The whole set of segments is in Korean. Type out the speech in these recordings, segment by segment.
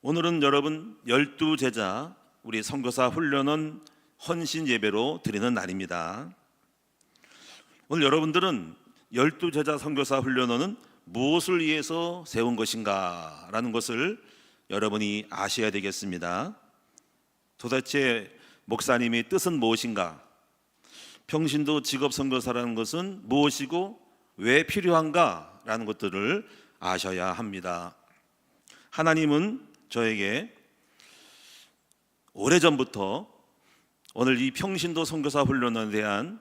오늘은 여러분 12제자 우리 선교사 훈련원 헌신 예배로 드리는 날입니다. 오늘 여러분들은 12제자 선교사 훈련원은 무엇을 위해서 세운 것인가 라는 것을 여러분이 아셔야 되겠습니다. 도대체 목사님의 뜻은 무엇인가? 평신도 직업 선교사라는 것은 무엇이고 왜 필요한가? 라는 것들을 아셔야 합니다. 하나님은 저에게 오래전부터 오늘 이 평신도 선교사 훈련에 대한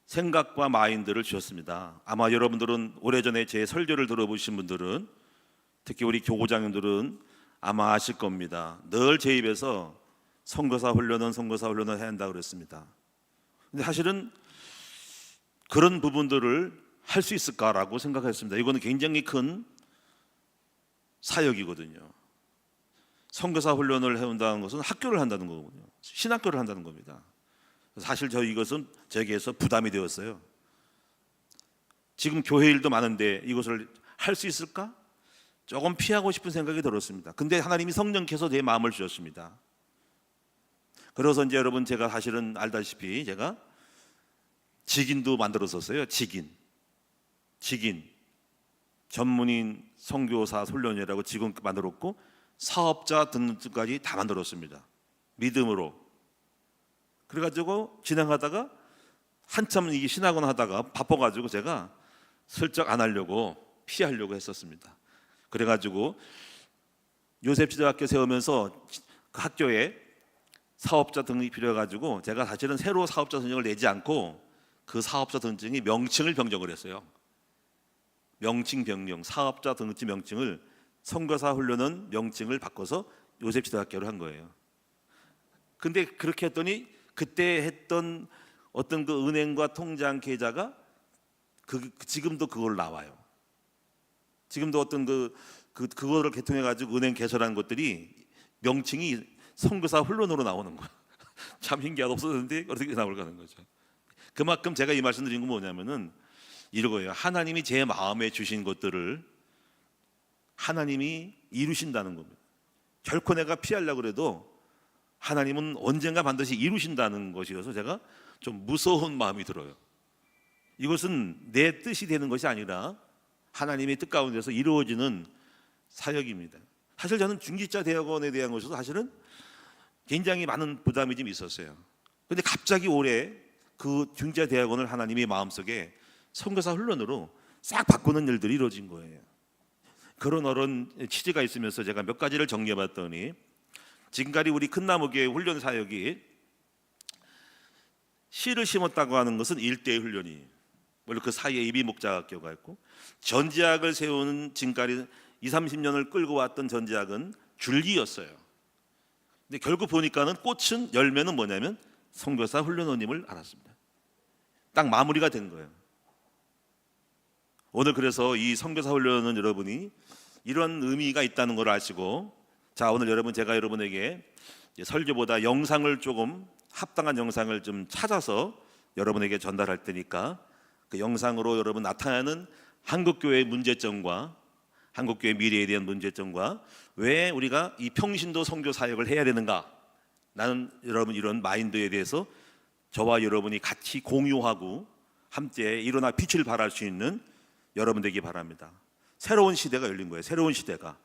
생각과 마인드를 주셨습니다. 아마 여러분들은 오래전에 제 설교를 들어보신 분들은, 특히 우리 교구장님들은 아마 아실 겁니다. 늘 제 입에서 선교사 훈련은 해야 한다고 그랬습니다. 근데 사실은 그런 부분들을 할 수 있을까라고 생각했습니다. 이거는 굉장히 큰 사역이거든요. 선교사 훈련을 해온다는 것은 학교를 한다는 거거든요. 신학교를 한다는 겁니다. 사실 이것은 저에게서 부담이 되었어요. 지금 교회 일도 많은데 이것을 할 수 있을까? 조금 피하고 싶은 생각이 들었습니다. 근데 하나님이 성령께서 내 마음을 주셨습니다. 그래서 이제 여러분, 제가 사실은 알다시피 제가 직인도 만들었었어요. 직인 전문인 선교사 훈련이라고 직원 만들었고, 사업자 등록까지 다 만들었습니다. 믿음으로. 그래가지고 진행하다가 한참 이게 신학원 하다가 바빠가지고 제가 슬쩍 안 하려고 피하려고 했었습니다. 그래가지고 요셉지대학교 세우면서 그 학교에 사업자 등록이 필요해가지고 제가 사실은 새로 사업자 선정을 내지 않고 그 사업자 등록증이 명칭을 변경을 했어요. 명칭 변경, 사업자 등록증 명칭을 선교사 훈련은 명칭을 바꿔서 요셉지대학교로 한 거예요. 근데 그렇게 했더니 그때 했던 어떤 그 은행과 통장 계좌가 지금도 그걸 나와요. 지금도 어떤 그거를 개통해 가지고 은행 개설한 것들이 명칭이 선교사 훈련으로 나오는 거야. 참 신기하다. 없어졌는데 어떻게 나올까 하는 거죠. 그만큼 제가 이 말씀 드린 건 뭐냐면은 이거예요. 하나님이 제 마음에 주신 것들을 하나님이 이루신다는 겁니다. 결코 내가 피하려고 그래도 하나님은 언젠가 반드시 이루신다는 것이어서 제가 좀 무서운 마음이 들어요. 이것은 내 뜻이 되는 것이 아니라 하나님의 뜻 가운데서 이루어지는 사역입니다. 사실 저는 중직자 대학원에 대한 것에서 사실은 굉장히 많은 부담이 좀 있었어요. 그런데 갑자기 올해 그 중직자 대학원을 하나님의 마음속에 선교사 훈련으로 싹 바꾸는 일들이 이루어진 거예요. 그런 취지가 있으면서 제가 몇 가지를 정리해봤더니, 지금까지 우리 큰나무교회 훈련 사역이 씨를 심었다고 하는 것은 1대1 훈련이, 물론 그 사이에 이비목자학교가 있고, 전지학을 세우는 지금까지 20-30년을 끌고 왔던 전지학은 줄기였어요. 근데 결국 보니까는 꽃은, 열매는 뭐냐면 선교사 훈련원님을 알았습니다. 딱 마무리가 된 거예요. 오늘 그래서 이 선교사 훈련은 여러분이 이런 의미가 있다는 걸 아시고, 자, 오늘 제가 여러분에게 설교보다 영상을 조금 합당한 영상을 좀 찾아서 여러분에게 전달할 테니까 그 영상으로 여러분 나타나는 한국교회의 문제점과 한국교회 미래에 대한 문제점과 왜 우리가 이 평신도 선교 사역을 해야 되는가, 나는 여러분 이런 마인드에 대해서 저와 여러분이 같이 공유하고 함께 일어나 빛을 발할 수 있는 여러분 되기 바랍니다. 새로운 시대가 열린 거예요. 새로운 시대가.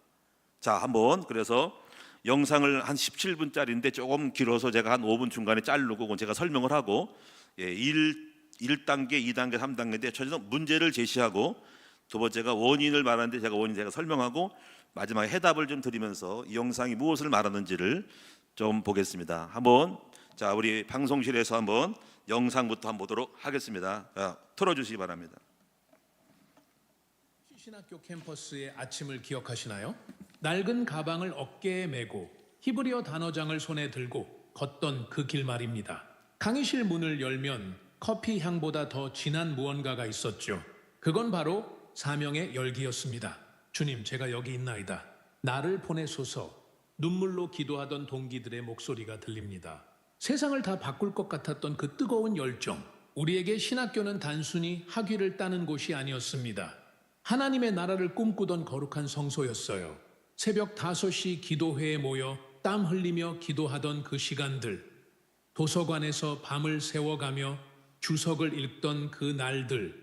자, 한번 그래서 영상을 한 17분짜리인데 조금 길어서 제가 한 5분 중간에 자르고 그건 제가 설명을 하고, 1단계, 2단계, 3단계인데 첫째는 문제를 제시하고, 두 번째가 원인을 말하는데 제가 설명하고, 마지막에 해답을 좀 드리면서 이 영상이 무엇을 말하는지를 좀 보겠습니다. 한번, 자, 우리 방송실에서 한번 영상부터 한번 보도록 하겠습니다. 자, 틀어주시기 바랍니다. 신학교 캠퍼스의 아침을 기억하시나요? 낡은 가방을 어깨에 메고 히브리어 단어장을 손에 들고 걷던 그 길 말입니다. 강의실 문을 열면 커피 향보다 더 진한 무언가가 있었죠. 그건 바로 사명의 열기였습니다. 주님, 제가 여기 있나이다. 나를 보내소서. 눈물로 기도하던 동기들의 목소리가 들립니다. 세상을 다 바꿀 것 같았던 그 뜨거운 열정. 우리에게 신학교는 단순히 학위를 따는 곳이 아니었습니다. 하나님의 나라를 꿈꾸던 거룩한 성소였어요. 새벽 5시 기도회에 모여 땀 흘리며 기도하던 그 시간들, 도서관에서 밤을 새워가며 주석을 읽던 그 날들,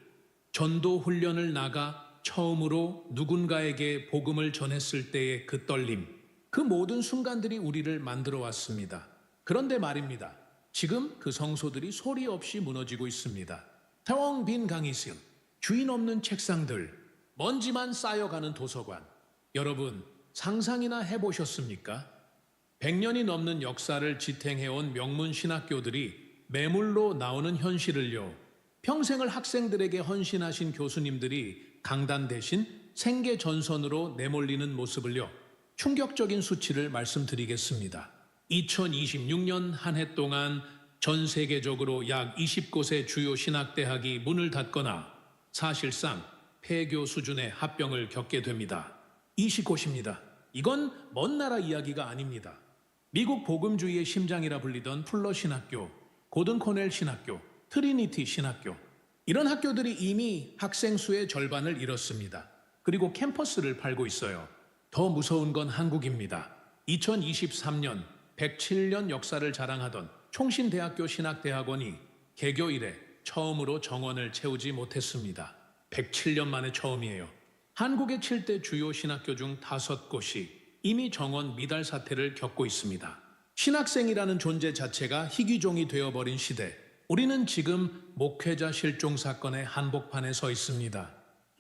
전도 훈련을 나가 처음으로 누군가에게 복음을 전했을 때의 그 떨림, 그 모든 순간들이 우리를 만들어 왔습니다. 그런데 말입니다. 지금 그 성소들이 소리 없이 무너지고 있습니다. 텅 빈 강의실, 주인 없는 책상들, 먼지만 쌓여가는 도서관. 여러분, 상상이나 해보셨습니까? 100년이 넘는 역사를 지탱해온 명문 신학교들이 매물로 나오는 현실을요, 평생을 학생들에게 헌신하신 교수님들이 강단 대신 생계 전선으로 내몰리는 모습을요, 충격적인 수치를 말씀드리겠습니다. 2026년 한 해 동안 전 세계적으로 약 20곳의 주요 신학대학이 문을 닫거나 사실상 폐교 수준의 합병을 겪게 됩니다. 20곳입니다. 이건 먼 나라 이야기가 아닙니다. 미국 복음주의의 심장이라 불리던 풀러 신학교, 고든 코넬 신학교, 트리니티 신학교, 이런 학교들이 이미 학생 수의 절반을 잃었습니다. 그리고 캠퍼스를 팔고 있어요. 더 무서운 건 한국입니다. 2023년 107년 역사를 자랑하던 총신대학교 신학대학원이 개교 이래 처음으로 정원을 채우지 못했습니다. 107년 만에 처음이에요. 한국의 7대 주요 신학교 중 5곳이 이미 정원 미달 사태를 겪고 있습니다. 신학생이라는 존재 자체가 희귀종이 되어버린 시대, 우리는 지금 목회자 실종 사건의 한복판에 서 있습니다.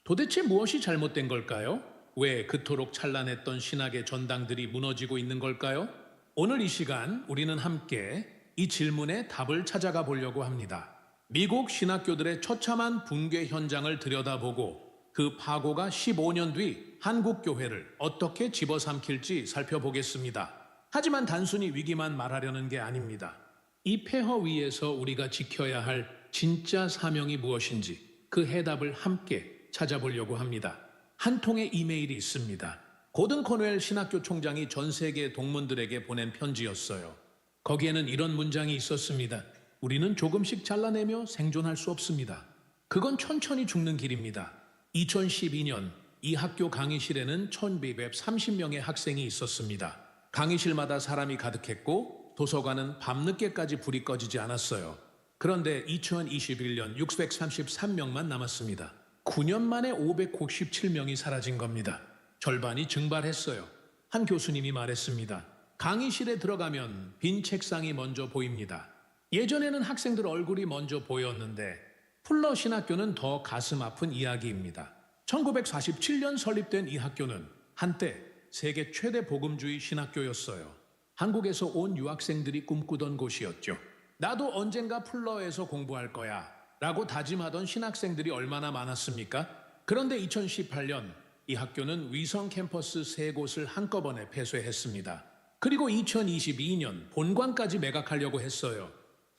도대체 무엇이 잘못된 걸까요? 왜 그토록 찬란했던 신학의 전당들이 무너지고 있는 걸까요? 오늘 이 시간 우리는 함께 이 질문에 답을 찾아가 보려고 합니다. 미국 신학교들의 처참한 붕괴 현장을 들여다보고 그 파고가 15년 뒤 한국 교회를 어떻게 집어삼킬지 살펴보겠습니다. 하지만 단순히 위기만 말하려는 게 아닙니다. 이 폐허 위에서 우리가 지켜야 할 진짜 사명이 무엇인지 그 해답을 함께 찾아보려고 합니다. 한 통의 이메일이 있습니다. 고든 코넬 신학교 총장이 전 세계 동문들에게 보낸 편지였어요. 거기에는 이런 문장이 있었습니다. 우리는 조금씩 잘라내며 생존할 수 없습니다. 그건 천천히 죽는 길입니다. 2012년 이 학교 강의실에는 1230명의 학생이 있었습니다. 강의실마다 사람이 가득했고 도서관은 밤늦게까지 불이 꺼지지 않았어요. 그런데 2021년 633명만 남았습니다. 9년 만에 597명이 사라진 겁니다. 절반이 증발했어요. 한 교수님이 말했습니다. 강의실에 들어가면 빈 책상이 먼저 보입니다. 예전에는 학생들 얼굴이 먼저 보였는데 풀러 신학교는 더 가슴 아픈 이야기입니다. 1947년 설립된 이 학교는 한때 세계 최대 복음주의 신학교였어요. 한국에서 온 유학생들이 꿈꾸던 곳이었죠. 나도 언젠가 풀러에서 공부할 거야 라고 다짐하던 신학생들이 얼마나 많았습니까? 그런데 2018년 이 학교는 위성 캠퍼스 3곳을 한꺼번에 폐쇄했습니다. 그리고 2022년 본관까지 매각하려고 했어요.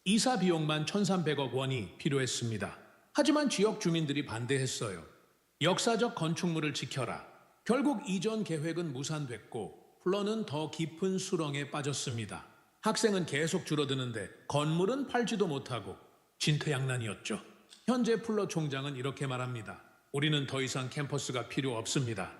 이사 비용만 1,300억 원이 필요했습니다. 하지만 지역 주민들이 반대했어요. 역사적 건축물을 지켜라. 결국 이전 계획은 무산됐고 풀러는 더 깊은 수렁에 빠졌습니다. 학생은 계속 줄어드는데 건물은 팔지도 못하고 진퇴양난이었죠. 현재 풀러 총장은 이렇게 말합니다. 우리는 더 이상 캠퍼스가 필요 없습니다.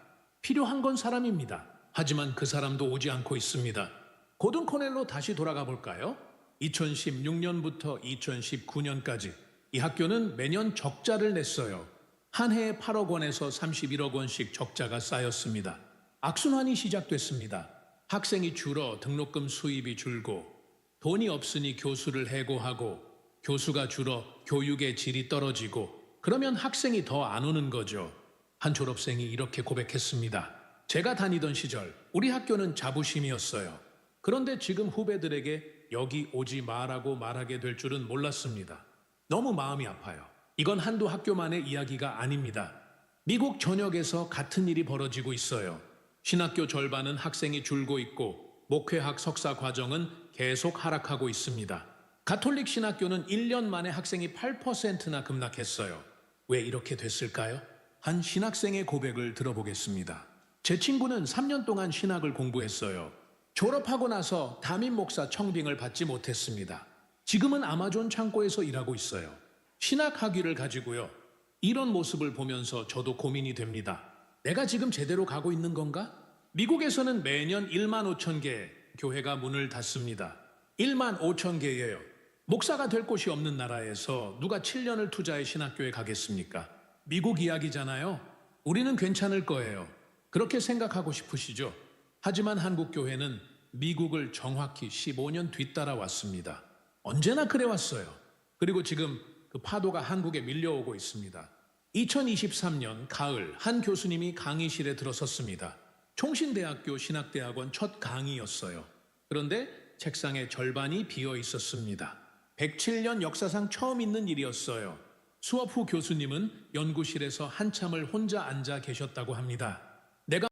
필요한 건 사람입니다. 하지만 그 사람도 오지 않고 있습니다. 고든 코넬로 다시 돌아가 볼까요? 2016년부터 2019년까지 이 학교는 매년 적자를 냈어요. 한 해에 8억 원에서 31억 원씩 적자가 쌓였습니다. 악순환이 시작됐습니다. 학생이 줄어 등록금 수입이 줄고 돈이 없으니 교수를 해고하고 교수가 줄어 교육의 질이 떨어지고 그러면 학생이 더 안 오는 거죠. 한 졸업생이 이렇게 고백했습니다. 제가 다니던 시절 우리 학교는 자부심이었어요. 그런데 지금 후배들에게 여기 오지 마라고 말하게 될 줄은 몰랐습니다. 너무 마음이 아파요. 이건 한두 학교만의 이야기가 아닙니다. 미국 전역에서 같은 일이 벌어지고 있어요. 신학교 절반은 학생이 줄고 있고 목회학 석사 과정은 계속 하락하고 있습니다. 가톨릭 신학교는 1년 만에 학생이 8%나 급락했어요. 왜 이렇게 됐을까요? 한 신학생의 고백을 들어보겠습니다. 제 친구는 3년 동안 신학을 공부했어요. 졸업하고 나서 담임 목사 청빙을 받지 못했습니다. 지금은 아마존 창고에서 일하고 있어요. 신학 학위를 가지고요. 이런 모습을 보면서 저도 고민이 됩니다. 내가 지금 제대로 가고 있는 건가? 미국에서는 매년 1만 5천 개 교회가 문을 닫습니다. 1만 5천 개예요. 목사가 될 곳이 없는 나라에서 누가 7년을 투자해 신학교에 가겠습니까? 미국 이야기잖아요. 우리는 괜찮을 거예요. 그렇게 생각하고 싶으시죠? 하지만 한국 교회는 미국을 정확히 15년 뒤따라왔습니다. 언제나 그래왔어요. 그리고 지금 그 파도가 한국에 밀려오고 있습니다. 2023년 가을 한 교수님이 강의실에 들어섰습니다. 총신대학교 신학대학원 첫 강의였어요. 그런데 책상의 절반이 비어 있었습니다. 107년 역사상 처음 있는 일이었어요. 수업 후 교수님은 연구실에서 한참을 혼자 앉아 계셨다고 합니다. 내가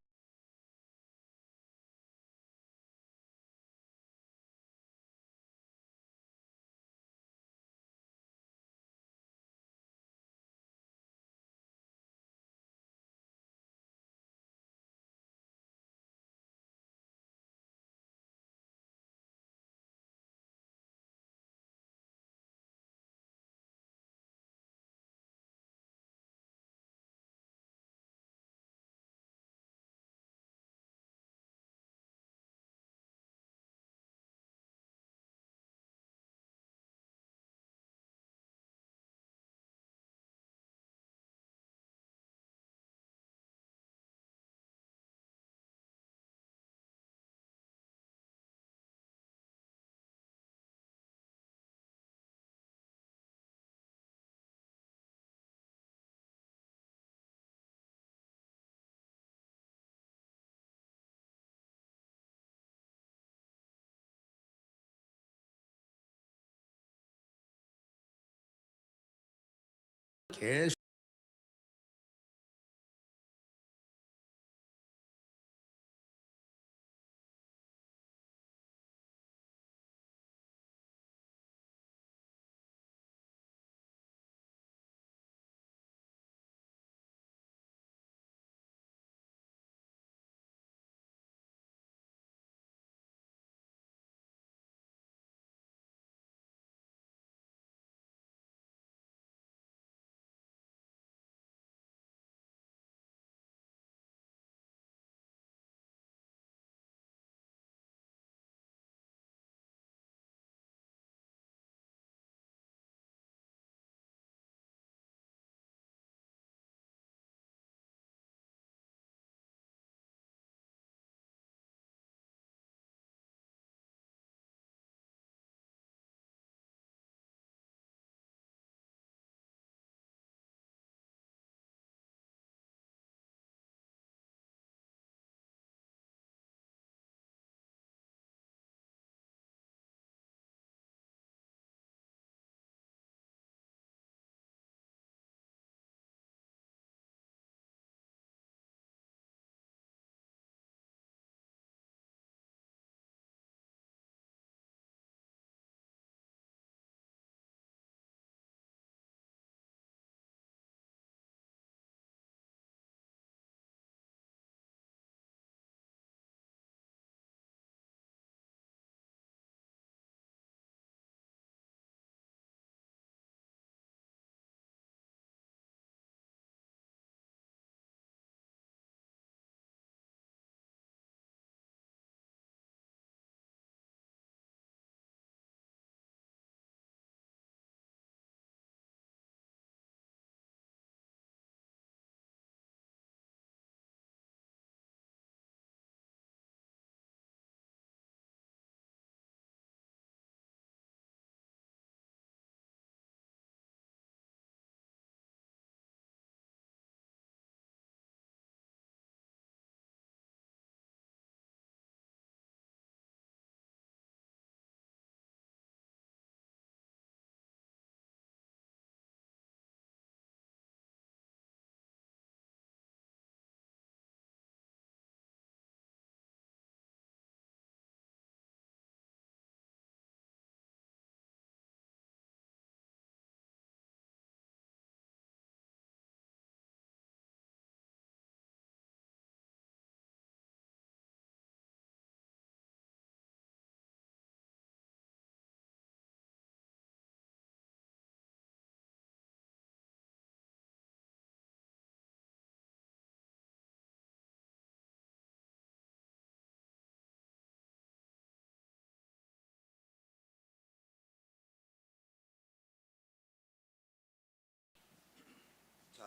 계속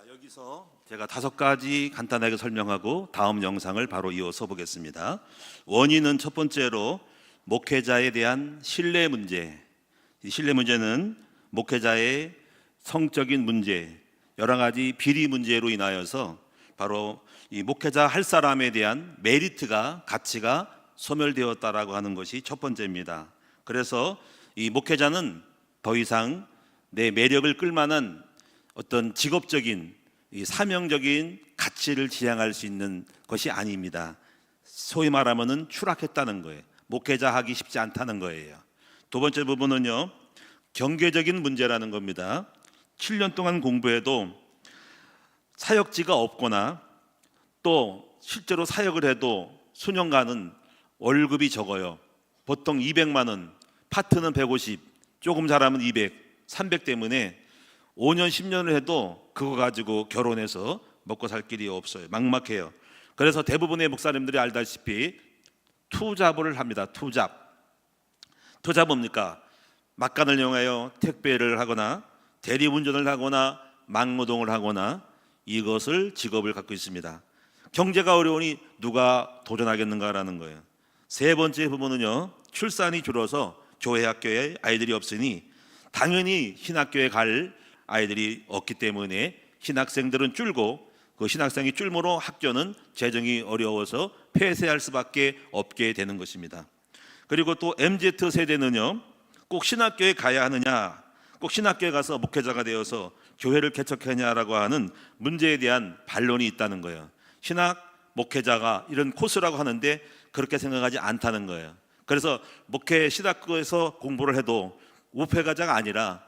여기서 제가 5가지 간단하게 설명하고 다음 영상을 바로 이어서 보겠습니다. 원인은 첫 번째로 목회자에 대한 신뢰 문제. 이 신뢰 문제는 목회자의 성적인 문제, 여러 가지 비리 문제로 인하여서 바로 이 목회자 할 사람에 대한 메리트가, 가치가 소멸되었다라고 하는 것이 첫 번째입니다. 그래서 이 목회자는 더 이상 내 매력을 끌만한 어떤 직업적인 이 사명적인 가치를 지향할 수 있는 것이 아닙니다. 소위 말하면은 추락했다는 거예요. 목회자 하기 쉽지 않다는 거예요. 두 번째 부분은요, 경계적인 문제라는 겁니다. 7년 동안 공부해도 사역지가 없거나 또 실제로 사역을 해도 수년간은 월급이 적어요. 보통 200만 원, 파트는 150, 조금 잘하면 200, 300 때문에 5년, 10년을 해도 그거 가지고 결혼해서 먹고 살 길이 없어요. 막막해요. 그래서 대부분의 목사님들이 알다시피 투잡을 합니다. 투잡 뭡니까? 막간을 이용하여 택배를 하거나 대리운전을 하거나 막노동을 하거나 이것을 직업을 갖고 있습니다. 경제가 어려우니 누가 도전하겠는가라는 거예요. 세 번째 부분은요, 출산이 줄어서 교회 학교에 아이들이 없으니 당연히 신학교에 갈 아이들이 없기 때문에 신학생들은 줄고 그 신학생이 줄므로 학교는 재정이 어려워서 폐쇄할 수밖에 없게 되는 것입니다. 그리고 또 MZ 세대는요, 꼭 신학교에 가야 하느냐, 꼭 신학교에 가서 목회자가 되어서 교회를 개척하냐라고 하는 문제에 대한 반론이 있다는 거예요. 신학 목회자가 이런 코스라고 하는데 그렇게 생각하지 않다는 거예요. 그래서 목회 신학교에서 공부를 해도 우패가자가 아니라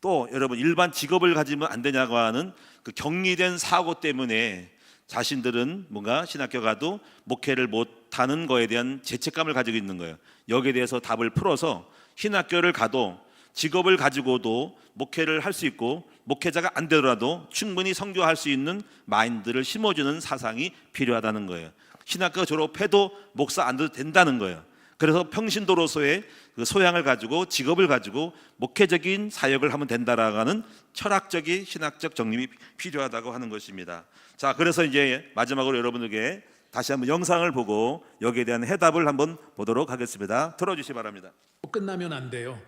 또 여러분 일반 직업을 가지면 안 되냐고 하는 그 경리된 사고 때문에 자신들은 뭔가 신학교 가도 목회를 못하는 거에 대한 죄책감을 가지고 있는 거예요. 여기에 대해서 답을 풀어서 신학교를 가도 직업을 가지고도 목회를 할 수 있고 목회자가 안 되더라도 충분히 선교할 수 있는 마인드를 심어주는 사상이 필요하다는 거예요. 신학교 졸업해도 목사 안 돼도 된다는 거예요. 그래서 평신도로서의 그 소양을 가지고 직업을 가지고 목회적인 사역을 하면 된다라고 하는 철학적인 신학적 정립이 필요하다고 하는 것입니다. 자, 그래서 이제 마지막으로 여러분에게 다시 한번 영상을 보고 여기에 대한 해답을 한번 보도록 하겠습니다. 들어주시기 바랍니다. 끝나면 안 돼요.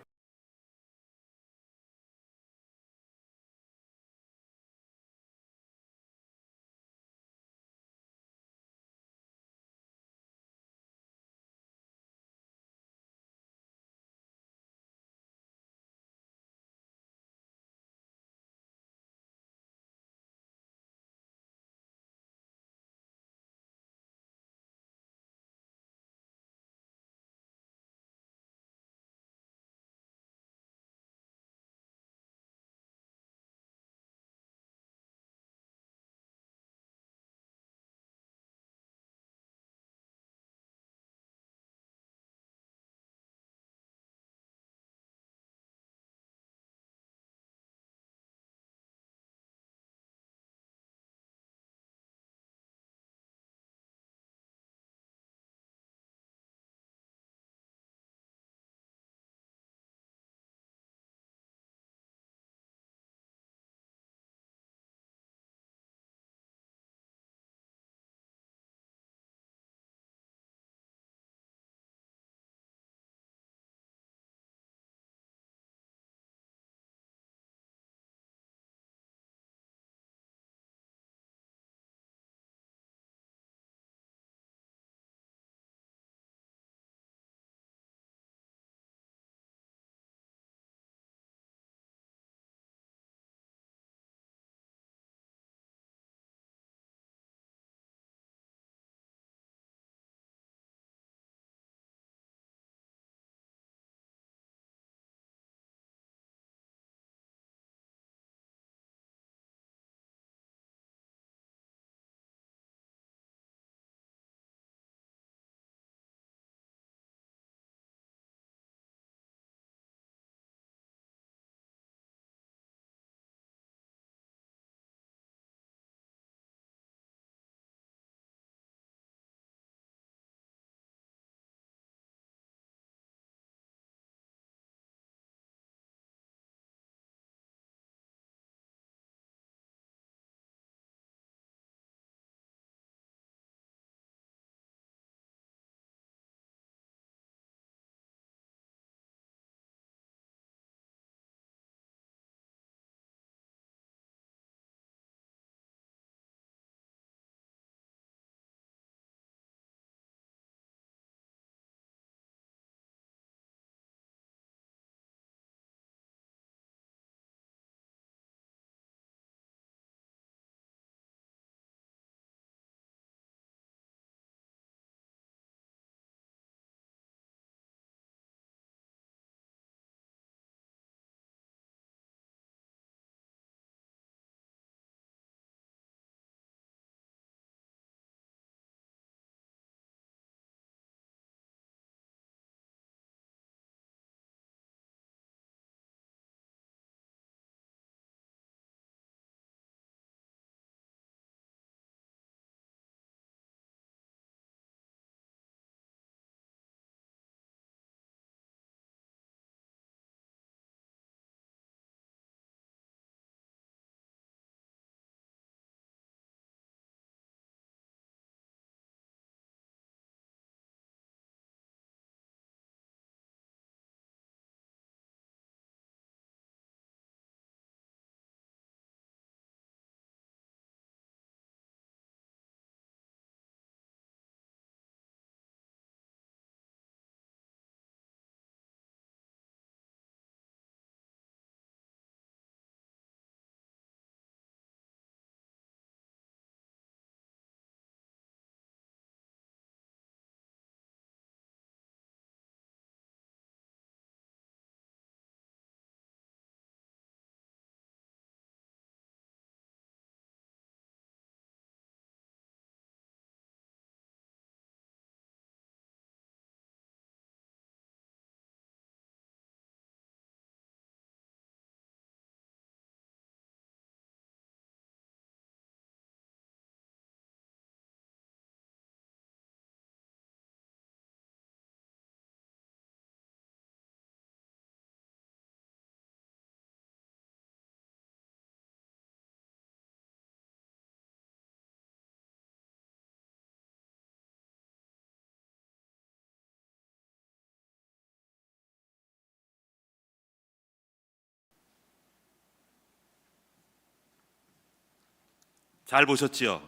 잘 보셨지요?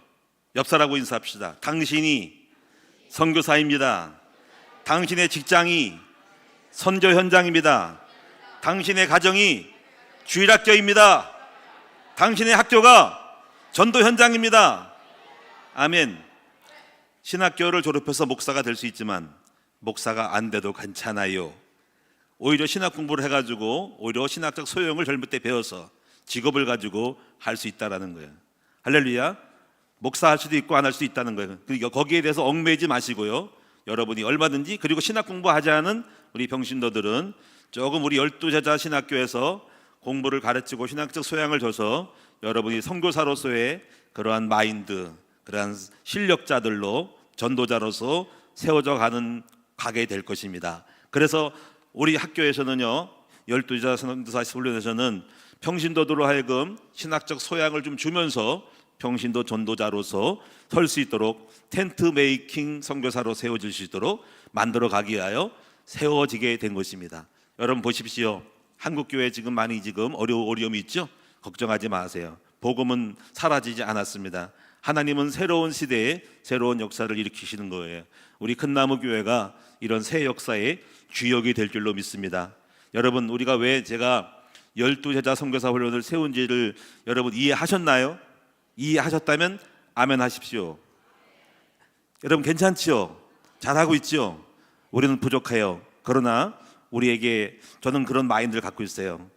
옆 사람하고 인사합시다. 당신이 선교사입니다. 당신의 직장이 선교 현장입니다. 당신의 가정이 주일학교입니다. 당신의 학교가 전도 현장입니다. 아멘. 신학교를 졸업해서 목사가 될 수 있지만 목사가 안 돼도 괜찮아요. 오히려 신학 공부를 해가지고 오히려 신학적 소용을 젊을 때 배워서 직업을 가지고 할 수 있다라는 거예요. 할렐루야. 목사할 수도 있고 안 할 수도 있다는 거예요. 그러니까 거기에 대해서 얽매이지 마시고요. 여러분이 얼마든지, 그리고 신학 공부하지 않은 우리 병신도들은 조금 우리 12제자 신학교에서 공부를 가르치고 신학적 소양을 줘서 여러분이 선교사로서의 그러한 마인드, 그러한 실력자들로 전도자로서 세워져 가게 될 것입니다. 그래서 우리 학교에서는요, 12제자 선교사 훈련에서는 평신도들로 하여금 신학적 소양을 좀 주면서 평신도 전도자로서 설 수 있도록 텐트 메이킹 선교사로 세워질 수 있도록 만들어 가기 위하여 세워지게 된 것입니다. 여러분 보십시오. 한국교회 지금 많이 어려움이 있죠? 걱정하지 마세요. 복음은 사라지지 않았습니다. 하나님은 새로운 시대에 새로운 역사를 일으키시는 거예요. 우리 큰나무 교회가 이런 새 역사의 주역이 될 줄로 믿습니다. 여러분, 우리가 왜 제가 12제자 선교사 훈련을 세운지를 여러분 이해하셨나요? 이해하셨다면 아멘 하십시오. 여러분 괜찮지요? 잘하고 있죠? 우리는 부족해요. 그러나 우리에게, 저는 그런 마인드를 갖고 있어요.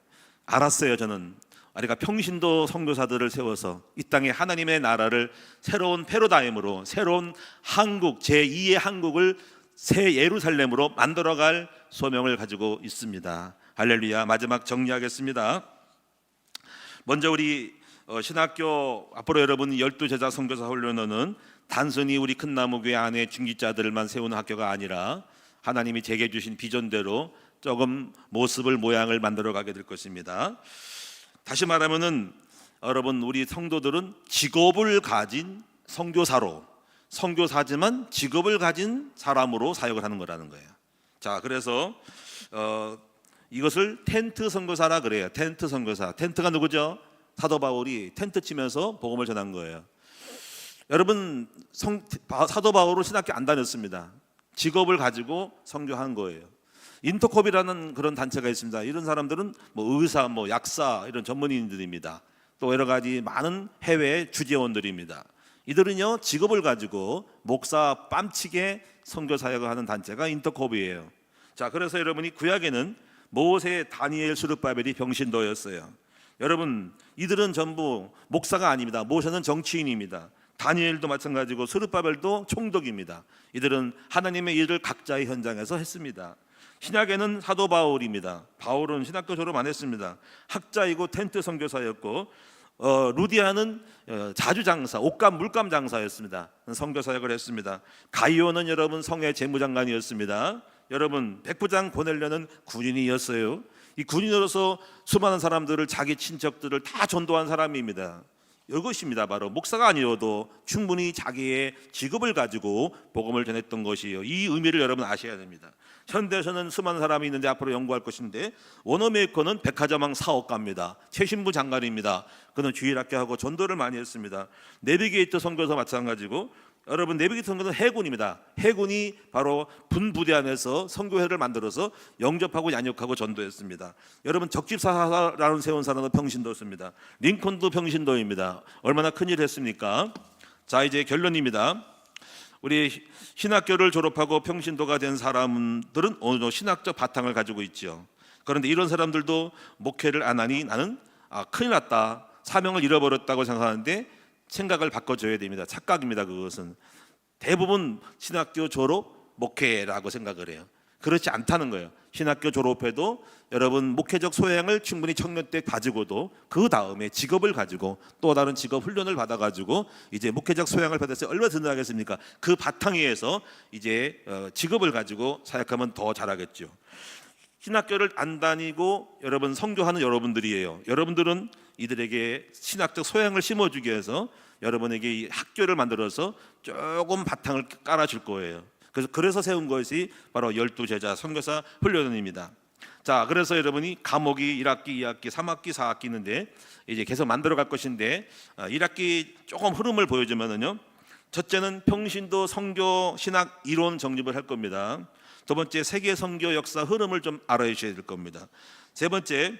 알았어요. 저는 우리가 평신도 선교사들을 세워서 이 땅에 하나님의 나라를 새로운 패러다임으로, 새로운 한국, 제2의 한국을 새 예루살렘으로 만들어갈 소명을 가지고 있습니다. 할렐루야. 마지막 정리하겠습니다. 먼저 우리 신학교, 앞으로 여러분 12제자 선교사 훈련은 단순히 우리 큰나무교회 안에 중직자들만 세우는 학교가 아니라 하나님이 제게 주신 비전대로 조금 모양을 만들어 가게 될 것입니다. 다시 말하면은 여러분, 우리 성도들은 직업을 가진 선교사지만 직업을 가진 사람으로 사역을 하는 거라는 거예요. 자, 그래서 이것을 텐트 선교사라 그래요. 텐트 선교사. 텐트가 누구죠? 사도 바울이 텐트 치면서 복음을 전한 거예요. 여러분, 사도 바울은 신학교 안 다녔습니다. 직업을 가지고 선교한 거예요. 인터콥이라는 그런 단체가 있습니다. 이런 사람들은 의사, 약사 이런 전문인들입니다. 또 여러 가지 많은 해외 주재원들입니다. 이들은요, 직업을 가지고 목사 뺨치게 선교 사역을 하는 단체가 인터콥이에요. 자, 그래서 여러분이 구약에는 모세, 다니엘, 스룹바벨이 병신도였어요. 여러분, 이들은 전부 목사가 아닙니다. 모세는 정치인입니다. 다니엘도 마찬가지고 스룹바벨도 총독입니다. 이들은 하나님의 일을 각자의 현장에서 했습니다. 신약에는 사도 바울입니다. 바울은 신학교 졸업 안 했습니다. 학자이고 텐트 선교사였고, 루디아는 자주장사, 옷감 물감 장사였습니다. 선교사역을 했습니다. 가이오는 여러분 성의 재무장관이었습니다. 여러분, 백부장 고넬료는 군인이었어요. 이 군인으로서 수많은 사람들을, 자기 친척들을 다 전도한 사람입니다. 이것입니다. 바로 목사가 아니어도 충분히 자기의 직업을 가지고 복음을 전했던 것이에요. 이 의미를 여러분 아셔야 됩니다. 현대에서는 수많은 사람이 있는데 앞으로 연구할 것인데, 워너메이커는 백화점왕 사업가입니다. 최신부 장관입니다. 그는 주일학교하고 전도를 많이 했습니다. 내비게이터 선교사 마찬가지고, 여러분 내비게이터 선교는 해군입니다. 해군이 바로 분부대 안에서 선교회를 만들어서 영접하고 양육하고 전도했습니다. 여러분 적집사라는 세운 사람은 평신도였습니다. 링컨도 평신도입니다. 얼마나 큰일 했습니까? 자, 이제 결론입니다. 우리 신학교를 졸업하고 평신도가 된 사람들은 어느 정도 신학적 바탕을 가지고 있죠. 그런데 이런 사람들도 목회를 안 하니 나는 큰일 났다, 사명을 잃어버렸다고 생각하는데 생각을 바꿔줘야 됩니다. 착각입니다. 그것은 대부분 신학교 졸업 목회라고 생각을 해요. 그렇지 않다는 거예요. 신학교 졸업해도 여러분 목회적 소양을 충분히 청년 때 가지고도 그 다음에 직업을 가지고 또 다른 직업 훈련을 받아가지고 이제 목회적 소양을 받았을 때 얼마나 든든하겠습니까? 그 바탕위에서 이제 직업을 가지고 사역하면 더 잘하겠죠. 신학교를 안 다니고 여러분 선교하는 여러분들이에요. 여러분들은 이들에게 신학적 소양을 심어주기 위해서 여러분에게 이 학교를 만들어서 조금 바탕을 깔아줄 거예요. 그래서 세운 것이 바로 12제자 선교사 훈련입니다. 자, 그래서 여러분이 과목이 1학기, 2학기, 3학기, 4학기 있는데 이제 계속 만들어 갈 것인데 1학기 조금 흐름을 보여주면은요. 첫째는 평신도 선교 신학 이론 정립을 할 겁니다. 두 번째 세계 선교 역사 흐름을 좀 알아주셔야 될 겁니다. 세 번째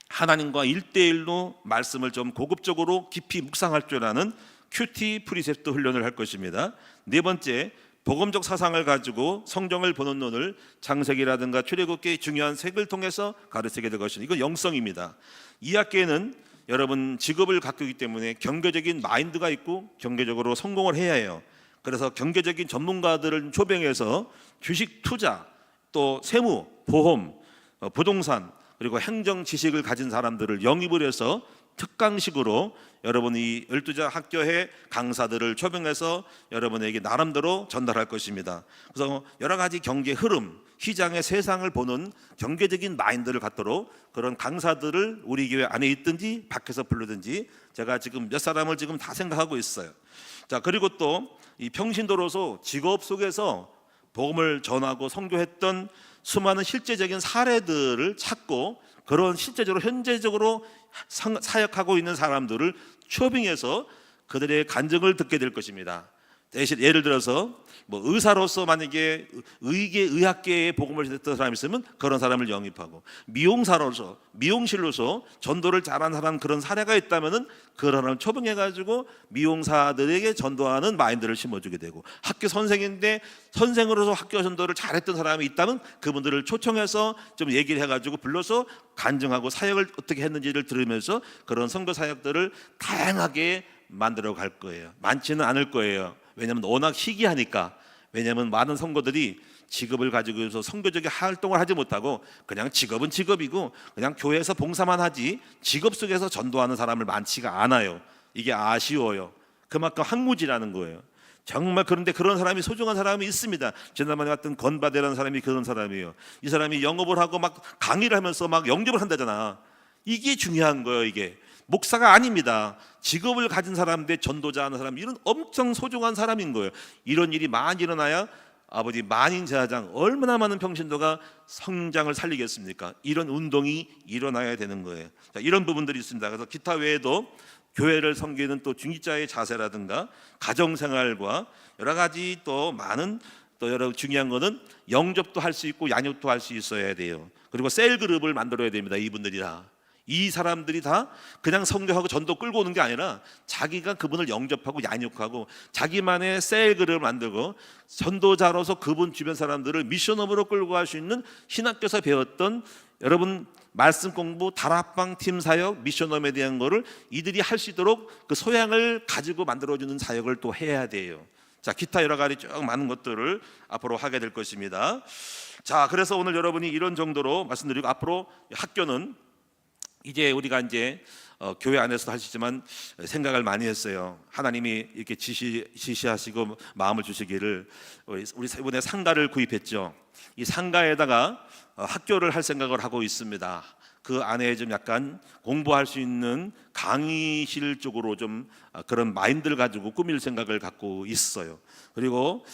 하나님과 1대1로 말씀을 좀 고급적으로 깊이 묵상할 줄 아는 큐티 프리셉트 훈련을 할 것입니다. 네 번째 복음적 사상을 가지고 성경을 보는 눈을 창세기라든가 출애굽기의 중요한 색을 통해서 가르치게 될 것입니다. 이건 영성입니다. 2학기에는 여러분 직업을 갖고 있기 때문에 경제적인 마인드가 있고 경제적으로 성공을 해야 해요. 그래서 경제적인 전문가들을 초빙해서 주식 투자, 또 세무, 보험, 부동산 그리고 행정 지식을 가진 사람들을 영입을 해서 특강식으로 여러분이 12자 학교의 강사들을 초빙해서 여러분에게 나름대로 전달할 것입니다. 그래서 여러 가지 경제 흐름, 시장의 세상을 보는 경제적인 마인드를 갖도록 그런 강사들을 우리 교회 안에 있든지 밖에서 부르든지 제가 지금 몇 사람을 지금 다 생각하고 있어요. 자, 그리고 또 이 평신도로서 직업 속에서 복음을 전하고 선교했던 수많은 실제적인 사례들을 찾고 그런 실제적으로 현재적으로 사역하고 있는 사람들을 초빙해서 그들의 간증을 듣게 될 것입니다. 대신 예를 들어서 뭐 의사로서 만약에 의학계에 복음을 듣던 사람이 있으면 그런 사람을 영입하고, 미용사로서 미용실로서 전도를 잘한 사람 그런 사례가 있다면은 그런 사람을 초빙해가지고 미용사들에게 전도하는 마인드를 심어주게 되고, 학교 선생인데 선생으로서 학교 전도를 잘했던 사람이 있다면 그분들을 초청해서 좀 얘기를 해가지고 불러서 간증하고 사역을 어떻게 했는지를 들으면서 그런 선교 사역들을 다양하게 만들어 갈 거예요. 많지는 않을 거예요. 왜냐하면 워낙 희귀하니까. 왜냐하면 많은 선교들이 직업을 가지고서 선교적인 활동을 하지 못하고 그냥 직업은 직업이고 그냥 교회에서 봉사만 하지 직업 속에서 전도하는 사람을 많지가 않아요. 이게 아쉬워요. 그만큼 항무지라는 거예요. 정말. 그런데 그런 사람이 소중한 사람이 있습니다. 지난번에 갔던 건바데라는 사람이 그런 사람이에요. 이 사람이 영업을 하고 막 강의를 하면서 막 영접을 한다잖아. 이게 중요한 거예요. 이게 목사가 아닙니다. 직업을 가진 사람인데 전도자 하는 사람, 이런 엄청 소중한 사람인 거예요. 이런 일이 많이 일어나야 아버지 만인 제사장, 얼마나 많은 평신도가 성장을 살리겠습니까? 이런 운동이 일어나야 되는 거예요. 자, 이런 부분들이 있습니다. 그래서 기타 외에도 교회를 섬기는 또 중직자의 자세라든가 가정생활과 여러 가지 또 많은 또 여러 중요한 거는 영접도 할 수 있고 양육도 할 수 있어야 돼요. 그리고 셀 그룹을 만들어야 됩니다. 이분들이 다. 이 사람들이 다 그냥 선교하고 전도 끌고 오는 게 아니라 자기가 그분을 영접하고 양육하고 자기만의 셀 그룹을 만들고 전도자로서 그분 주변 사람들을 미션업으로 끌고 갈 수 있는 신학교에서 배웠던 여러분 말씀 공부, 다락방 팀 사역, 미션업에 대한 거를 이들이 할 수 있도록 그 소양을 가지고 만들어주는 사역을 또 해야 돼요. 자, 기타 여러 가지 쭉 많은 것들을 앞으로 하게 될 것입니다. 자, 그래서 오늘 여러분이 이런 정도로 말씀드리고, 앞으로 학교는 이제 우리가 이제 교회 안에서도 하시지만 생각을 많이 했어요. 하나님이 이렇게 지시하시고 마음을 주시기를 우리 세 분의 상가를 구입했죠. 이 상가에다가 학교를 할 생각을 하고 있습니다. 그 안에 좀 약간 공부할 수 있는 강의실 쪽으로 좀 그런 마인드를 가지고 꾸밀 생각을 갖고 있어요. 그리고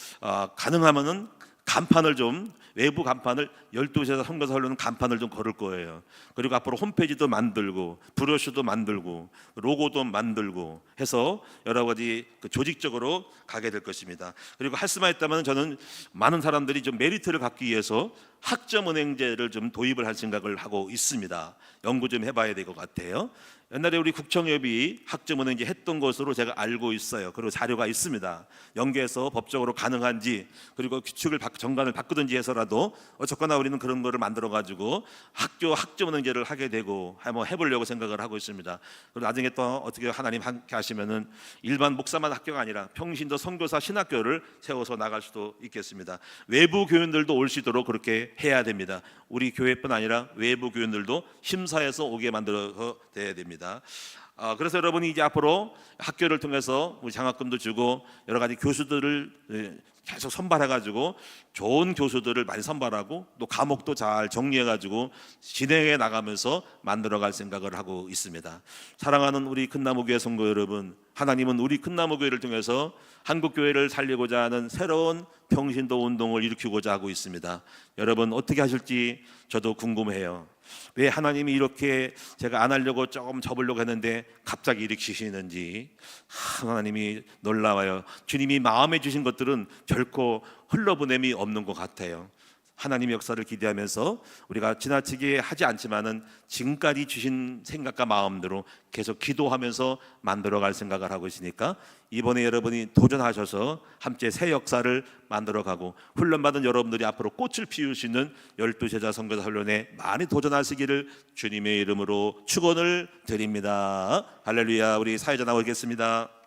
가능하면은 간판을 좀, 외부 간판을 12시에서 선교사 하려는 간판을 좀 걸을 거예요. 그리고 앞으로 홈페이지도 만들고 브로셔도 만들고 로고도 만들고 해서 여러 가지 조직적으로 가게 될 것입니다. 그리고 할 수만 있다면 저는 많은 사람들이 좀 메리트를 갖기 위해서 학점은행제를 좀 도입을 할 생각을 하고 있습니다. 연구 좀 해봐야 될 것 같아요. 옛날에 우리 국청협이 학점은행제 했던 것으로 제가 알고 있어요. 그리고 자료가 있습니다. 연계해서 법적으로 가능한지, 그리고 규칙을 정관을 바꾸든지 해서라도 어쨌거나 우리는 그런 거를 만들어 가지고 학교 학점은행제를 하게 되고 한번 해보려고 생각을 하고 있습니다. 그리고 나중에 또 어떻게 하나님 함께 하시면은 일반 목사만 학교가 아니라 평신도 선교사 신학교를 세워서 나갈 수도 있겠습니다. 외부 교인들도 올 수 있도록 그렇게 해야 됩니다. 우리 교회뿐 아니라 외부 교인들도 심사해서 오게 만들어서 돼야 됩니다. 그래서 여러분이 이제 앞으로 학교를 통해서 우리 장학금도 주고 여러 가지 교수들을 계속 선발해가지고 좋은 교수들을 많이 선발하고 또 과목도 잘 정리해가지고 진행해 나가면서 만들어갈 생각을 하고 있습니다. 사랑하는 우리 큰나무교회 성도 여러분, 하나님은 우리 큰나무교회를 통해서 한국교회를 살리고자 하는 새로운 평신도 운동을 일으키고자 하고 있습니다. 여러분 어떻게 하실지 저도 궁금해요. 왜 하나님이 이렇게 제가 안 하려고 조금 접으려고 했는데 갑자기 일으키시는지 하나님이 놀라워요. 주님이 마음에 주신 것들은 결코 흘러보냄이 없는 것 같아요. 하나님의 역사를 기대하면서 우리가 지나치게 하지 않지만은 지금까지 주신 생각과 마음대로 계속 기도하면서 만들어갈 생각을 하고 있으니까 이번에 여러분이 도전하셔서 함께 새 역사를 만들어가고 훈련받은 여러분들이 앞으로 꽃을 피울 수 있는 12제자 선교사 훈련에 많이 도전하시기를 주님의 이름으로 축원을 드립니다. 할렐루야. 우리 사회자 나오겠습니다.